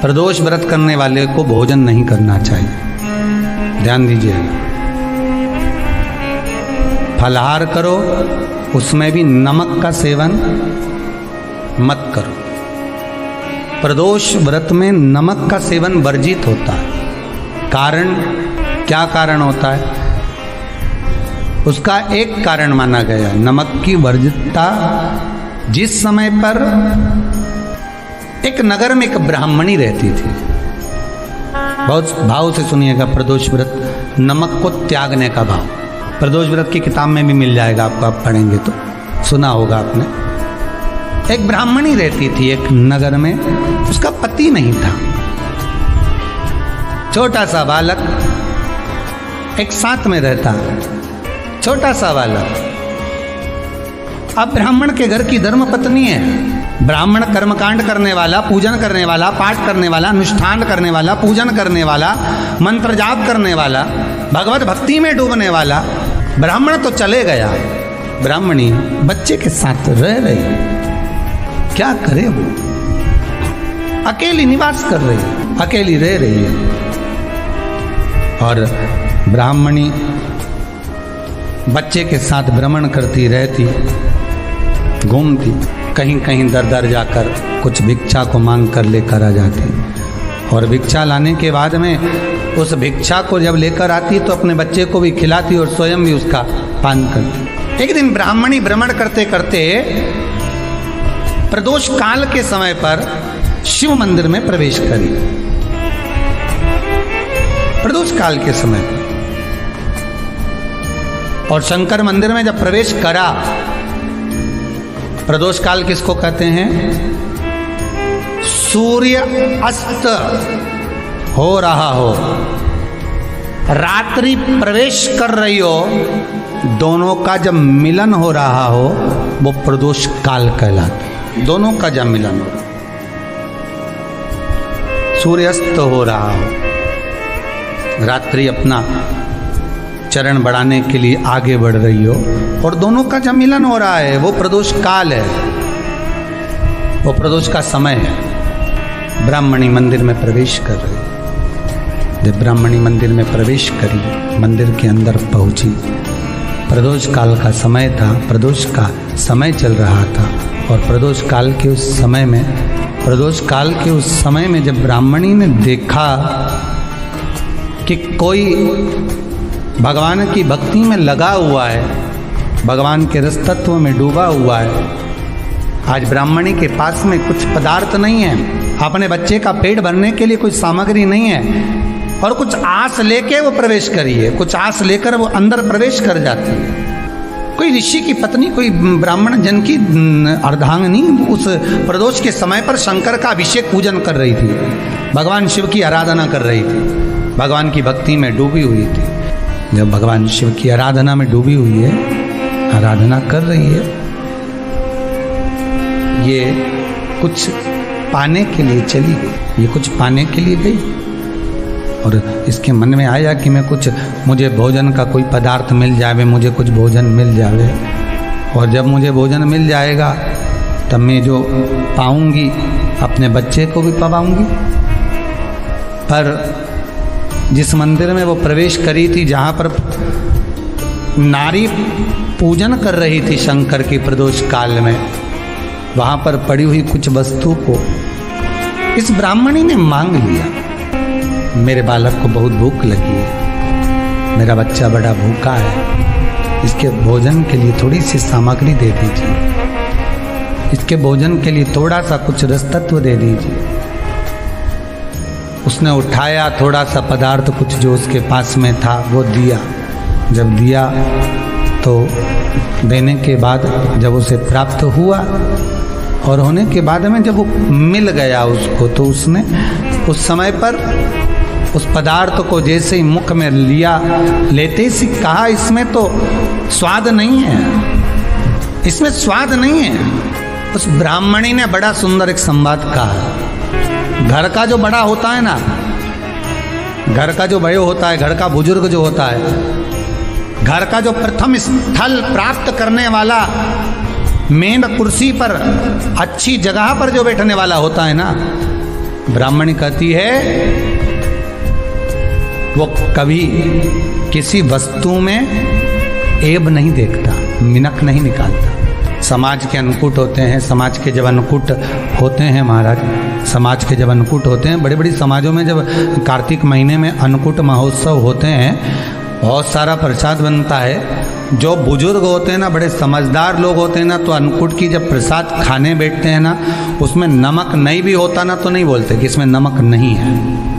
प्रदोष व्रत करने वाले को भोजन नहीं करना चाहिए, ध्यान दीजिए। फलाहार करो, उसमें भी नमक का सेवन मत करो। प्रदोष व्रत में नमक का सेवन वर्जित होता है। कारण, क्या कारण होता है? उसका एक कारण माना गया नमक की वर्जितता। जिस समय पर एक नगर में एक ब्राह्मणी रहती थी, बहुत भाव से सुनिएगा, प्रदोष व्रत नमक को त्यागने का भाव। प्रदोष व्रत की किताब में भी मिल जाएगा आपको, आप पढ़ेंगे तो सुना होगा आपने। एक ब्राह्मणी रहती थी एक नगर में, उसका पति नहीं था, छोटा सा बालक एक साथ में रहता, छोटा सा बालक। अब ब्राह्मण के घर की धर्म पत्नी है, ब्राह्मण कर्मकांड करने वाला, पूजन करने वाला, पाठ करने वाला, अनुष्ठान करने वाला, पूजन करने वाला, मंत्र जाप करने वाला, भगवत भक्ति में डूबने वाला। ब्राह्मण तो चले गया, ब्राह्मणी बच्चे के साथ रह रही, क्या करे वो? अकेली निवास कर रही है, अकेली रह रही है। और ब्राह्मणी बच्चे के साथ भ्रमण करती रहती, घूमती, कहीं कहीं दर दर जाकर कुछ भिक्षा को मांग कर लेकर आ जाती। और भिक्षा लाने के बाद में उस भिक्षा को जब लेकर आती तो अपने बच्चे को भी खिलाती और स्वयं भी उसका पान करती। एक दिन ब्राह्मणी भ्रमण करते करते प्रदोष काल के समय पर शिव मंदिर में प्रवेश करी। प्रदोष काल के समय पर, और शंकर मंदिर में जब प्रवेश करा, प्रदोष काल किसको कहते हैं? सूर्य अस्त हो रहा हो, रात्रि प्रवेश कर रही हो, दोनों का जब मिलन हो रहा हो वो प्रदोष काल कहलाता है। दोनों का जब मिलन हो, सूर्यास्त हो रहा हो, रात्रि अपना चरण बढ़ाने के लिए आगे बढ़ रही हो और दोनों का जब मिलन हो रहा है, वो प्रदोष काल है, वो प्रदोष का समय है। ब्राह्मणी मंदिर में प्रवेश कर रही। जब ब्राह्मणी मंदिर में प्रवेश करी, मंदिर के अंदर पहुंची, प्रदोष काल का समय था, प्रदोष का समय चल रहा था। और प्रदोष काल के उस समय में, प्रदोष काल के उस समय में जब ब्राह्मणी ने देखा कि कोई भगवान की भक्ति में लगा हुआ है, भगवान के रस तत्व में डूबा हुआ है, आज ब्राह्मणी के पास में कुछ पदार्थ नहीं है, अपने बच्चे का पेट भरने के लिए कोई सामग्री नहीं है, और कुछ आस लेके वो प्रवेश करी है, कुछ आस लेकर वो अंदर प्रवेश कर जाती है। कोई ऋषि की पत्नी, कोई ब्राह्मण जन की अर्धांगिनी उस प्रदोष के समय पर शंकर का अभिषेक पूजन कर रही थी, भगवान शिव की आराधना कर रही थी, भगवान की भक्ति में डूबी हुई थी। जब भगवान शिव की आराधना में डूबी हुई है, आराधना कर रही है, ये कुछ पाने के लिए चली गई, ये कुछ पाने के लिए गई और इसके मन में आया कि मैं कुछ, मुझे भोजन का कोई पदार्थ मिल जावे, मुझे कुछ भोजन मिल जावे, और जब मुझे भोजन मिल जाएगा तब मैं जो पाऊंगी अपने बच्चे को भी पाऊंगी। पर जिस मंदिर में वो प्रवेश करी थी, जहाँ पर नारी पूजन कर रही थी शंकर की प्रदोष काल में, वहाँ पर पड़ी हुई कुछ वस्तु को इस ब्राह्मणी ने मांग लिया। मेरे बालक को बहुत भूख लगी है, मेरा बच्चा बड़ा भूखा है, इसके भोजन के लिए थोड़ी सी सामग्री दे दीजिए, इसके भोजन के लिए थोड़ा सा कुछ रस तत्व दे दीजिए। उसने उठाया थोड़ा सा पदार्थ, कुछ जो उसके पास में था वो दिया। जब दिया तो देने के बाद जब उसे प्राप्त हुआ और होने के बाद में जब वो मिल गया उसको, तो उसने उस समय पर उस पदार्थ को जैसे ही मुख में लिया, लेते ही कहा इसमें तो स्वाद नहीं है, इसमें स्वाद नहीं है। उस ब्राह्मणी ने बड़ा सुंदर एक संवाद कहा। घर का जो बड़ा होता है ना, घर का जो बड़े होता है, घर का बुजुर्ग जो होता है, घर का जो प्रथम स्थल प्राप्त करने वाला, मेन कुर्सी पर अच्छी जगह पर जो बैठने वाला होता है ना, ब्राह्मणी कहती है वो कभी किसी वस्तु में ऐब नहीं देखता, मिनक नहीं निकालता। समाज के अन्नकूट होते हैं, समाज के जब अन्नकूट होते हैं महाराज, समाज के जब अन्नकूट होते हैं, बड़े बड़ी समाजों में जब कार्तिक महीने में अन्नकूट महोत्सव होते हैं, बहुत सारा प्रसाद बनता है। जो बुजुर्ग होते हैं ना, बड़े समझदार लोग होते हैं ना, तो अन्नकूट की जब प्रसाद खाने बैठते हैं ना, उसमें नमक नहीं भी होता ना तो नहीं बोलते कि इसमें नमक नहीं है।